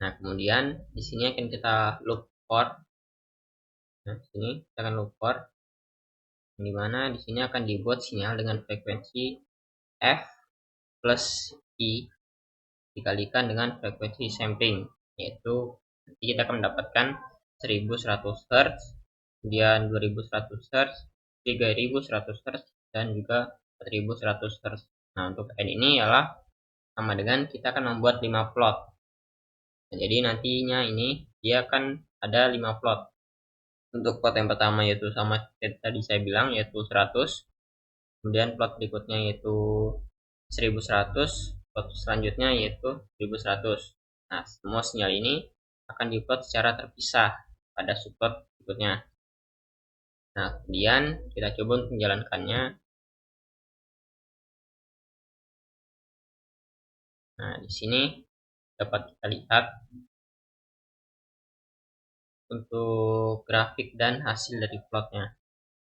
Nah, kemudian di sini akan kita loop for Nah, sini kita akan loop for, di mana di sini akan dibuat sinyal dengan frekuensi F plus I dikalikan dengan frekuensi sampling, yaitu nanti kita akan mendapatkan 1100 Hz, kemudian 2100 Hz, 3100 Hz, dan juga 4100 Hz. Nah, untuk N ini ialah sama dengan kita akan membuat 5 plot. Nah, jadi nantinya ini dia akan ada 5 plot. Untuk plot yang pertama yaitu sama seperti tadi saya bilang, yaitu 100. Kemudian plot berikutnya yaitu 1100, plot selanjutnya yaitu 1100. Nah, semua sinyal ini akan diplot secara terpisah pada subplot berikutnya. Nah, kemudian kita coba untuk menjalankannya. Nah, di sini dapat kita lihat untuk grafik dan hasil dari plotnya.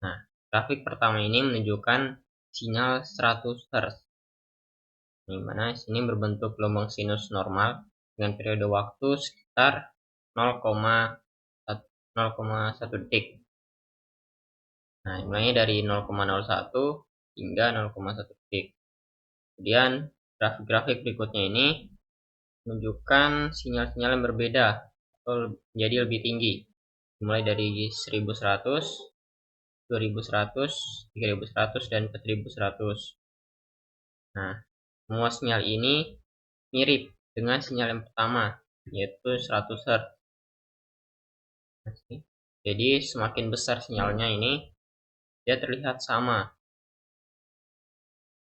Nah, grafik pertama ini menunjukkan sinyal 100 Hz, di mana sini berbentuk gelombang sinus normal dengan periode waktu sekitar 0,1 detik. Nah, mulainya dari 0,01 hingga 0,1 detik. Kemudian grafik-grafik berikutnya ini menunjukkan sinyal-sinyal yang berbeda atau menjadi lebih tinggi, mulai dari 1100, 2100, 3100, dan 4100. Nah, semua sinyal ini mirip dengan sinyal yang pertama, yaitu 100 Hz. Jadi semakin besar sinyalnya ini, dia terlihat sama.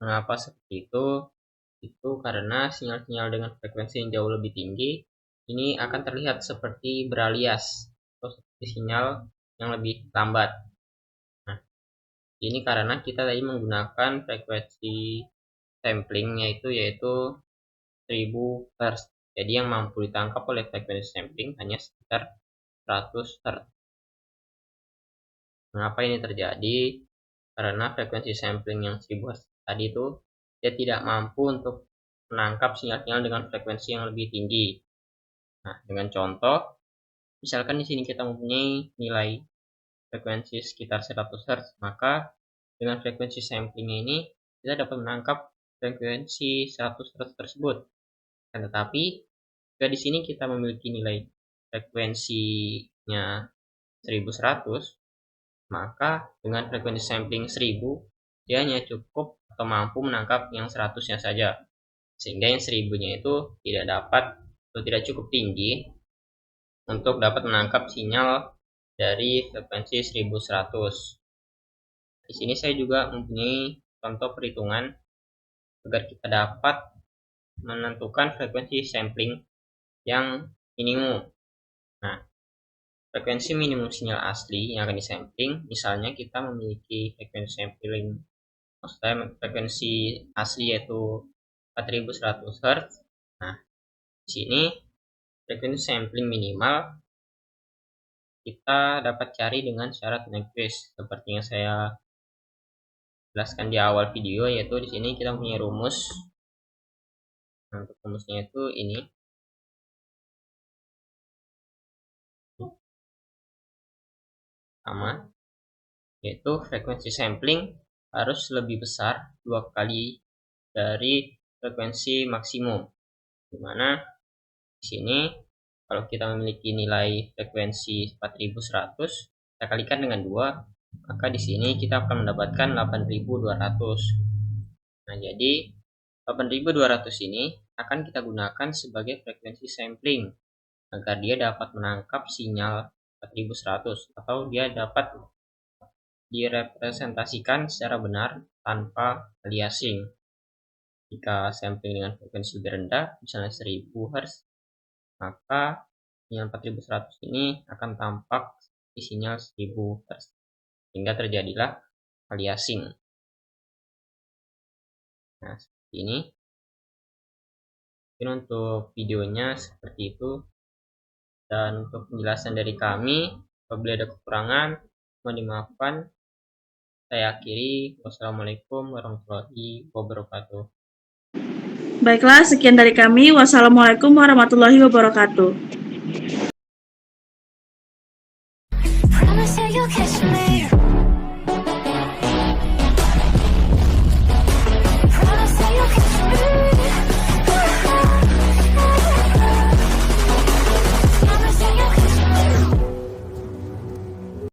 Mengapa seperti itu? Itu karena sinyal-sinyal dengan frekuensi yang jauh lebih tinggi ini akan terlihat seperti beralias atau seperti sinyal yang lebih lambat. Nah, ini karena kita tadi menggunakan frekuensi sampling yaitu 1000 Hz. Jadi yang mampu ditangkap oleh frekuensi sampling hanya sekitar 100 Hz. Mengapa ini terjadi? Karena frekuensi sampling yang 1000 Hz tadi itu dia tidak mampu untuk menangkap sinyal-sinyal dengan frekuensi yang lebih tinggi. Nah, dengan contoh, misalkan di sini kita mempunyai nilai frekuensi sekitar 100 Hz, maka dengan frekuensi sampling ini kita dapat menangkap frekuensi 100 Hz tersebut. Tetapi jika di sini kita memiliki nilai frekuensinya 1100, maka dengan frekuensi sampling 1000 dia hanya cukup atau mampu menangkap yang 100-nya saja, sehingga yang 1000-nya itu tidak dapat atau tidak cukup tinggi untuk dapat menangkap sinyal dari frekuensi 1100. Di sini saya juga mempunyai contoh perhitungan agar kita dapat menentukan frekuensi sampling yang minimum. Nah, frekuensi minimum sinyal asli yang akan disampling, misalnya kita memiliki frekuensi sampling, maksudnya frekuensi asli yaitu 4100 Hz. Nah, di sini frekuensi sampling minimal kita dapat cari dengan syarat Nyquist seperti yang saya jelaskan di awal video, yaitu di sini kita punya rumus. Nah, untuk rumusnya itu ini. Sama, yaitu frekuensi sampling harus lebih besar 2 kali dari frekuensi maksimum, dimana di sini kalau kita memiliki nilai frekuensi 4100 kita kalikan dengan 2, maka di sini kita akan mendapatkan 8200. Nah, jadi 8200 ini akan kita gunakan sebagai frekuensi sampling agar dia dapat menangkap sinyal 4100 atau dia dapat direpresentasikan secara benar tanpa aliasing. Jika sampling dengan frekuensi lebih rendah, misalnya 1000 Hz, maka sinyal 4100 ini akan tampak di sinyal 1000 Hz, sehingga terjadilah aliasing. Nah, seperti ini. Mungkin untuk videonya seperti itu. Dan untuk penjelasan dari kami, apabila ada kekurangan, mohon dimaafkan. Saya akhiri. Wassalamualaikum warahmatullahi wabarakatuh. Baiklah, sekian dari kami. Wassalamualaikum warahmatullahi wabarakatuh. catch